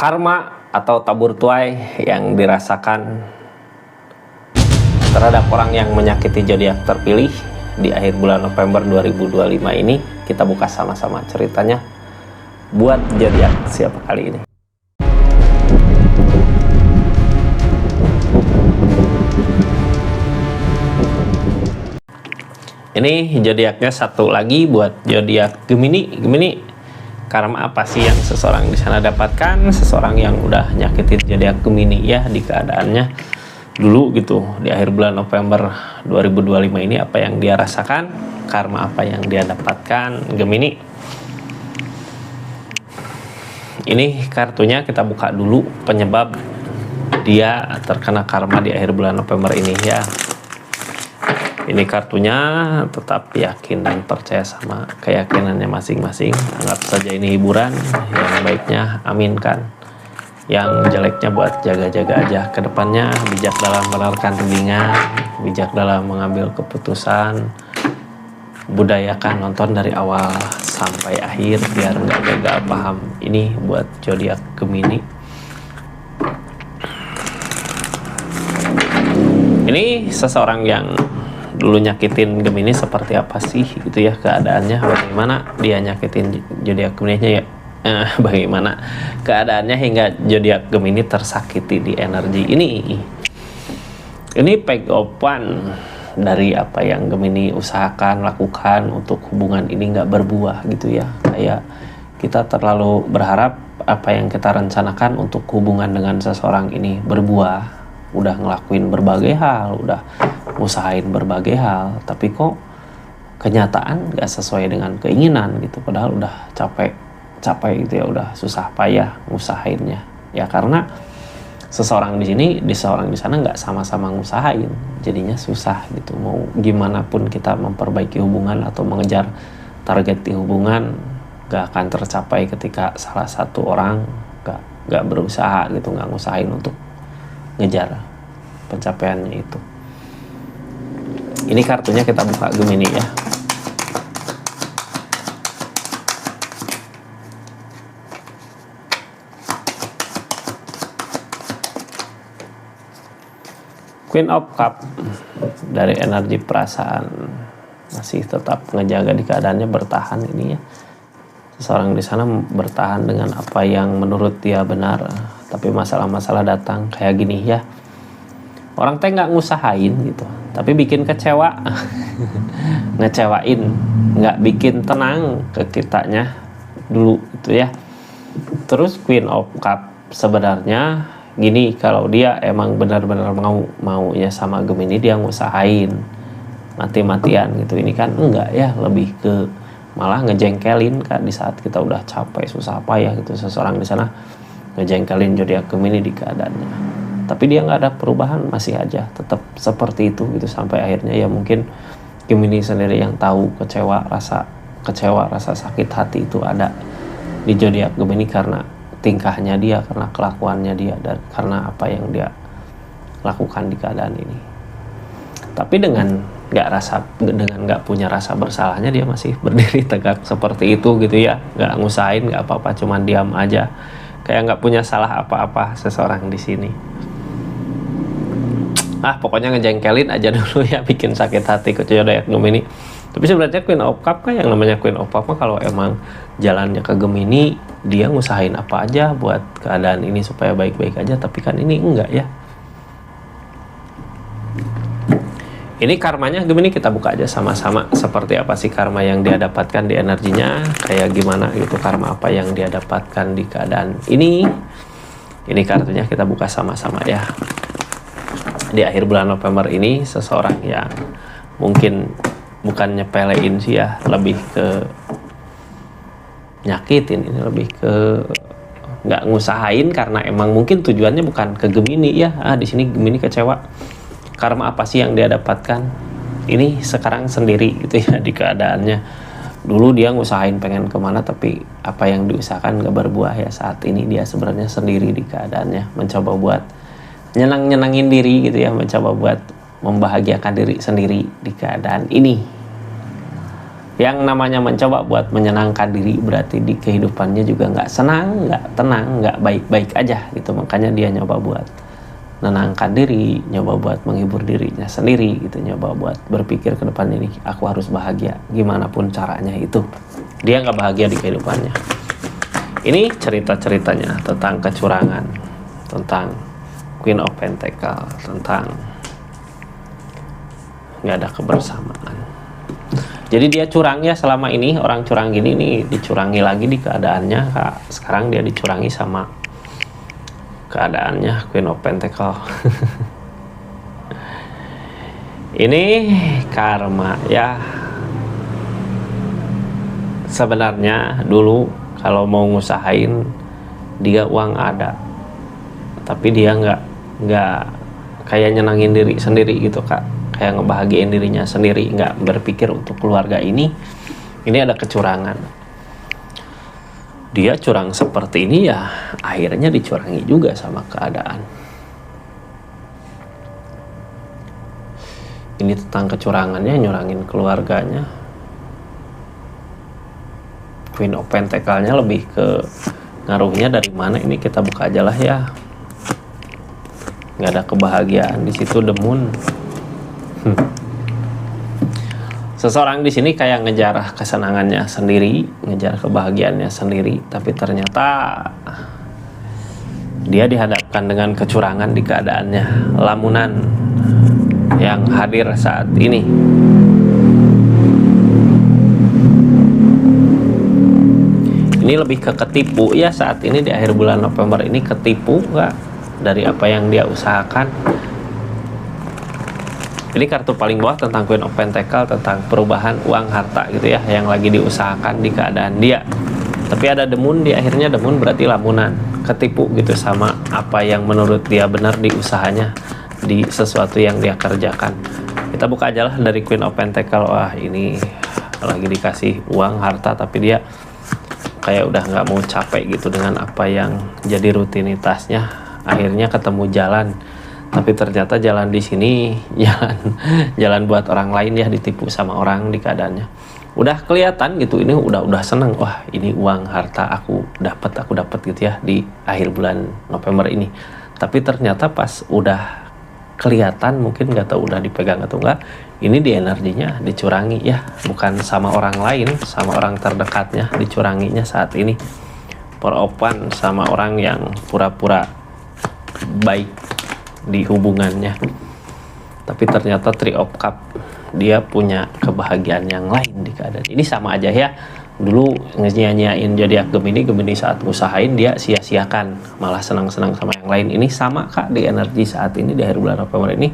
Karma atau tabur tuai yang dirasakan terhadap orang yang menyakiti zodiak terpilih di akhir bulan November 2025 ini, kita buka sama-sama ceritanya buat zodiak siapa kali ini. Ini zodiaknya satu lagi buat zodiak Gemini. Karma apa sih yang seseorang di sana dapatkan? Seseorang yang udah nyakitin zodiak Gemini ya di keadaannya dulu gitu di akhir bulan November 2025 ini, apa yang dia rasakan? Karma apa yang dia dapatkan Gemini? Ini kartunya kita buka dulu penyebab dia terkena karma di akhir bulan November ini ya. Ini kartunya tetap yakin dan percaya sama keyakinannya masing-masing. Anggap saja ini hiburan. Yang baiknya aminkan, yang jeleknya buat jaga-jaga aja ke depannya. Bijak dalam menerkan tudingan, bijak dalam mengambil keputusan. Budayakan nonton dari awal sampai akhir biar nggak gagal paham. Ini buat zodiak Gemini. Ini seseorang yang dulu nyakitin Gemini seperti apa sih gitu ya keadaannya, bagaimana dia nyakitin zodiak Gemini-nya ya, bagaimana keadaannya hingga zodiak Gemini tersakiti di energi ini. Ini pegopan dari apa yang Gemini usahakan lakukan untuk hubungan ini nggak berbuah gitu ya. Kayak kita terlalu berharap apa yang kita rencanakan untuk hubungan dengan seseorang ini berbuah, udah ngelakuin berbagai hal, udah usahain berbagai hal, tapi kok kenyataan gak sesuai dengan keinginan gitu, padahal udah capek gitu ya, udah susah payah ngusahainnya ya, karena seseorang di sini seseorang di sana nggak sama-sama ngusahain, jadinya susah gitu. Mau gimana pun kita memperbaiki hubungan atau mengejar target di hubungan gak akan tercapai ketika salah satu orang gak berusaha gitu, nggak ngusahain untuk ngejar pencapaiannya itu. Ini kartunya kita buka Gemini ya. Queen of Cup dari energi perasaan, masih tetap ngejaga di keadaannya, bertahan ini ya. Seseorang di sana bertahan dengan apa yang menurut dia benar, tapi masalah-masalah datang kayak gini ya. Orang teh nggak ngusahain gitu, tapi bikin kecewa, ngecewain, nggak bikin tenang ke kitanya dulu itu ya. Terus Queen of Cup sebenarnya gini, kalau dia emang benar-benar maunya sama Gemini, dia ngusahain mati-matian gitu. Ini kan enggak ya, lebih ke malah ngejengkelin kan di saat kita udah capek susah payah gitu. Seseorang di sana ngejengkelin zodiak Gemini di keadaannya, tapi dia nggak ada perubahan, masih aja tetap seperti itu gitu sampai akhirnya ya. Mungkin Gemini sendiri yang tahu rasa kecewa, rasa sakit hati itu ada di zodiak Gemini karena tingkahnya dia, karena kelakuannya dia, dan karena apa yang dia lakukan di keadaan ini. Tapi dengan nggak punya rasa bersalahnya, dia masih berdiri tegak seperti itu gitu ya, nggak ngusahain, nggak apa-apa, cuman diam aja kayak nggak punya salah apa-apa seseorang di sini. Pokoknya ngejengkelin aja dulu ya, bikin sakit hati ke zodiak Gemini. Tapi sebenarnya Queen of Cup kan, yang namanya Queen of Cup kalau emang jalannya ke Gemini, dia ngusahain apa aja buat keadaan ini supaya baik-baik aja. Tapi kan ini enggak ya. Ini karmanya Gemini kita buka aja sama-sama. Seperti apa sih karma yang dia dapatkan di energinya, kayak gimana gitu karma apa yang dia dapatkan di keadaan ini. Ini kartunya kita buka sama-sama ya. Di akhir bulan November ini, seseorang yang mungkin bukan nyepelein sih ya, lebih ke nyakitin, ini lebih ke nggak ngusahain karena emang mungkin tujuannya bukan ke Gemini ya. Di sini Gemini kecewa. Karma apa sih yang dia dapatkan? Ini sekarang sendiri gitu ya di keadaannya. Dulu dia ngusahain pengen kemana, tapi apa yang diusahakan nggak berbuah ya. Saat ini dia sebenarnya sendiri di keadaannya, mencoba buat nyenangin diri gitu ya, mencoba buat membahagiakan diri sendiri di keadaan ini. Yang namanya mencoba buat menyenangkan diri berarti di kehidupannya juga nggak senang, nggak tenang, nggak baik-baik aja gitu. Makanya dia nyoba buat menenangkan diri, nyoba buat menghibur dirinya sendiri gitu, nyoba buat berpikir ke depan ini aku harus bahagia gimana pun caranya. Itu dia nggak bahagia di kehidupannya. Ini cerita-ceritanya tentang kecurangan, tentang Queen of Pentacle, tentang nggak ada kebersamaan. Jadi dia curang ya selama ini, orang curang gini nih dicurangi lagi di keadaannya. Sekarang dia dicurangi sama keadaannya Queen of Pentacle. Ini karma ya. Sebenarnya dulu kalau mau ngusahain dia uang ada, tapi dia nggak kayak nyenangin diri sendiri gitu Kak, kayak ngebahagiain dirinya sendiri, nggak berpikir untuk keluarga ini ada kecurangan. Dia curang seperti ini ya akhirnya dicurangi juga sama keadaan. Ini tentang kecurangannya, nyurangin keluarganya. Queen of Pentacle-nya lebih ke ngaruhnya dari mana, ini kita buka aja lah ya. Nggak ada kebahagiaan di situ, the moon. Seseorang di sini kayak ngejar kesenangannya sendiri, ngejar kebahagiaannya sendiri, tapi ternyata dia dihadapkan dengan kecurangan di keadaannya, lamunan yang hadir saat ini. Ini lebih ke ketipu ya saat ini di akhir bulan November ini, ketipu nggak dari apa yang dia usahakan. Ini kartu paling bawah tentang Queen of Pentacle, tentang perubahan uang harta gitu ya, yang lagi diusahakan di keadaan dia. Tapi ada the moon di akhirnya, the moon berarti lamunan, ketipu gitu sama apa yang menurut dia benar di usahanya, di sesuatu yang dia kerjakan. Kita buka aja lah dari Queen of Pentacle. Wah ini lagi dikasih uang harta tapi dia kayak udah nggak mau capek gitu dengan apa yang jadi rutinitasnya. Akhirnya ketemu jalan, tapi ternyata jalan di sini jalan buat orang lain ya, ditipu sama orang di keadaannya. Udah kelihatan gitu, ini udah seneng, wah ini uang harta aku dapat gitu ya di akhir bulan November ini. Tapi ternyata pas udah kelihatan, mungkin nggak tahu udah dipegang atau enggak, ini di energinya dicurangi ya, bukan sama orang lain, sama orang terdekatnya dicuranginya saat ini. Peropan sama orang yang pura-pura baik di hubungannya, tapi ternyata Three of Cup, dia punya kebahagiaan yang lain di keadaan ini. Sama aja ya, dulu nyanyain zodiak Gemini saat usahain dia sia-siakan, malah senang-senang sama yang lain. Ini sama Kak di energi saat ini di akhir bulan November ini,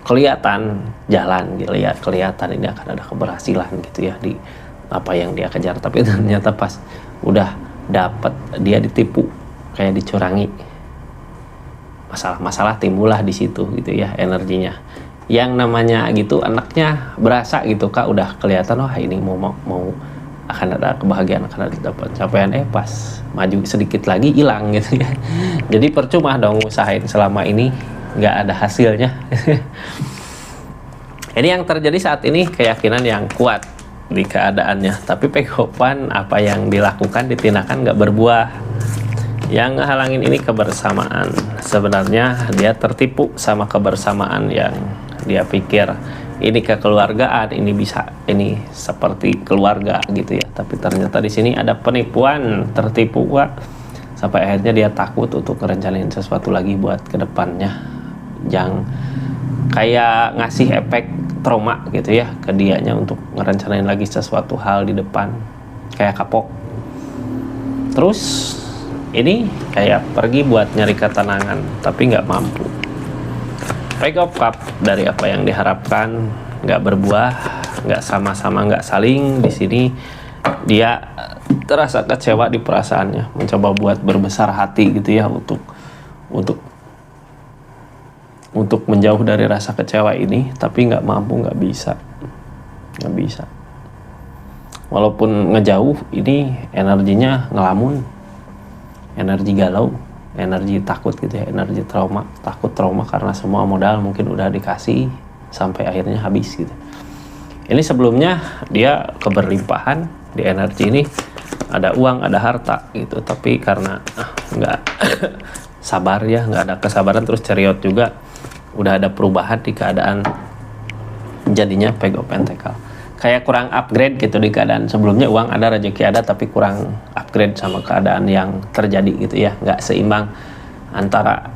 kelihatan jalan, kelihatan ini akan ada keberhasilan gitu ya di apa yang dia kejar. Tapi ternyata pas udah dapet dia ditipu, kayak dicurangi. Masalah-masalah timbullah di situ gitu ya energinya. Yang namanya gitu anaknya berasa gitu Kak, udah kelihatan wah ini mau akan ada kebahagiaan, akan ada dapat capaian, pas maju sedikit lagi hilang gitu ya. Jadi percuma dong usahain selama ini nggak ada hasilnya. Ini yang terjadi saat ini, keyakinan yang kuat di keadaannya, tapi pegopan apa yang dilakukan ditindakan nggak berbuah. Yang ngehalangin ini kebersamaan. Sebenarnya dia tertipu sama kebersamaan yang dia pikir ini kekeluargaan, ini bisa, ini seperti keluarga gitu ya. Tapi ternyata di sini ada penipuan, tertipu Pak. Sampai akhirnya dia takut untuk ngerencanain sesuatu lagi buat kedepannya, yang kayak ngasih efek trauma gitu ya ke dianya untuk ngerencanain lagi sesuatu hal di depan, kayak kapok. Terus ini kayak pergi buat nyari ketenangan tapi nggak mampu. Five of Cup dari apa yang diharapkan nggak berbuah, nggak sama-sama, nggak saling. Di sini dia terasa kecewa di perasaannya, mencoba buat berbesar hati gitu ya untuk menjauh dari rasa kecewa ini, tapi nggak mampu, nggak bisa. Walaupun ngejauh, ini energinya ngelamun, energi galau, energi takut gitu ya, energi trauma, takut trauma karena semua modal mungkin udah dikasih sampai akhirnya habis gitu. Ini sebelumnya dia keberlimpahan di energi ini, ada uang, ada harta gitu, tapi karena nggak sabar ya, nggak ada kesabaran, terus ceriot juga, udah ada perubahan di keadaan, jadinya Page of Pentacle kayak kurang upgrade gitu di keadaan sebelumnya. Uang ada, rezeki ada, tapi kurang upgrade sama keadaan yang terjadi gitu ya, nggak seimbang antara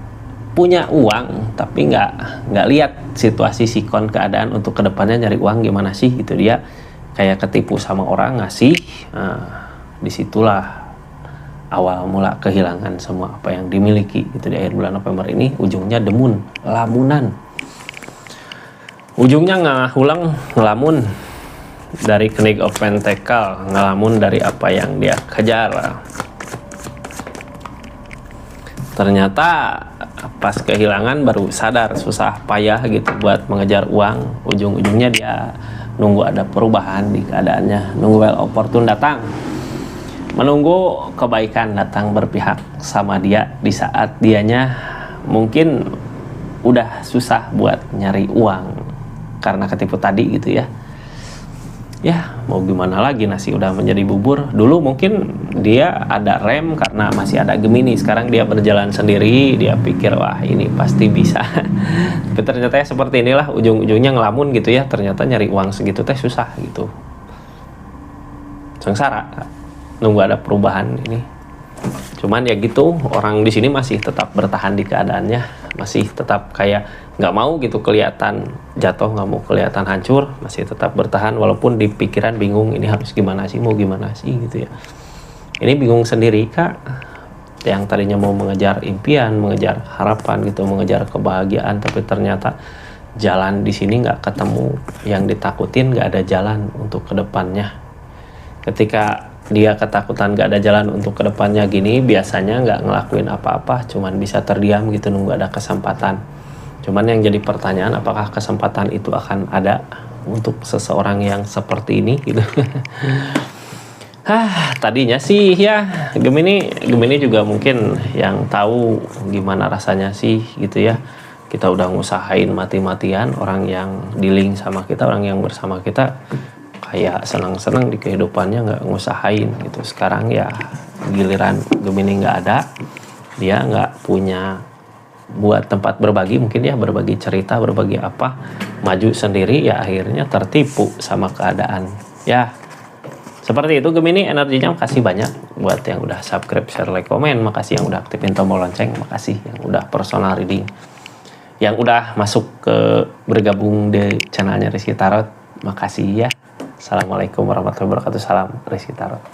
punya uang tapi nggak lihat situasi sikon keadaan untuk kedepannya nyari uang gimana sih gitu. Dia kayak ketipu sama orang ngasih, disitulah awal mula kehilangan semua apa yang dimiliki gitu di akhir bulan November ini. Ujungnya demun, lamunan, ujungnya ngulang ngelamun dari Knight of Pentacle, ngelamun dari apa yang dia kejar. Ternyata pas kehilangan baru sadar susah payah gitu buat mengejar uang. Ujung-ujungnya dia nunggu ada perubahan di keadaannya, nunggu well opportune datang, menunggu kebaikan datang berpihak sama dia di saat dianya mungkin udah susah buat nyari uang karena ketipu tadi gitu ya. Ya mau gimana lagi, nasi udah menjadi bubur. Dulu mungkin dia ada rem karena masih ada Gemini, sekarang dia berjalan sendiri, dia pikir wah ini pasti bisa. Tapi ternyata ya seperti inilah, ujung-ujungnya ngelamun gitu ya. Ternyata nyari uang segitu teh susah gitu, sengsara nunggu ada perubahan ini. Cuman ya gitu, orang di sini masih tetap bertahan di keadaannya, masih tetap kayak nggak mau gitu kelihatan jatuh, nggak mau kelihatan hancur, masih tetap bertahan walaupun di pikiran bingung ini harus gimana sih, mau gimana sih gitu ya. Ini bingung sendiri kak, yang tadinya mau mengejar impian, mengejar harapan gitu, mengejar kebahagiaan, tapi ternyata jalan di sini nggak ketemu, yang ditakutin nggak ada jalan untuk kedepannya. Ketika dia ketakutan gak ada jalan untuk kedepannya gini, biasanya nggak ngelakuin apa-apa, cuman bisa terdiam gitu nunggu ada kesempatan. Cuman yang jadi pertanyaan, apakah kesempatan itu akan ada untuk seseorang yang seperti ini gitu. Tadinya sih ya Gemini juga mungkin yang tahu gimana rasanya sih gitu ya. Kita udah ngusahain mati-matian, orang yang dealing sama kita, orang yang bersama kita kayak senang-senang di kehidupannya, nggak ngusahain gitu. Sekarang ya giliran Gemini nggak ada, dia nggak punya buat tempat berbagi, mungkin ya berbagi cerita, berbagi apa, maju sendiri ya akhirnya tertipu sama keadaan ya. Seperti itu Gemini energinya. Makasih banyak buat yang udah subscribe, share, like, komen. Makasih yang udah aktifin tombol lonceng. Makasih yang udah personal reading, yang udah masuk ke bergabung di channelnya Rizky Tarot. Makasih ya. Assalamualaikum warahmatullahi wabarakatuh. Salam Rizky Tarot.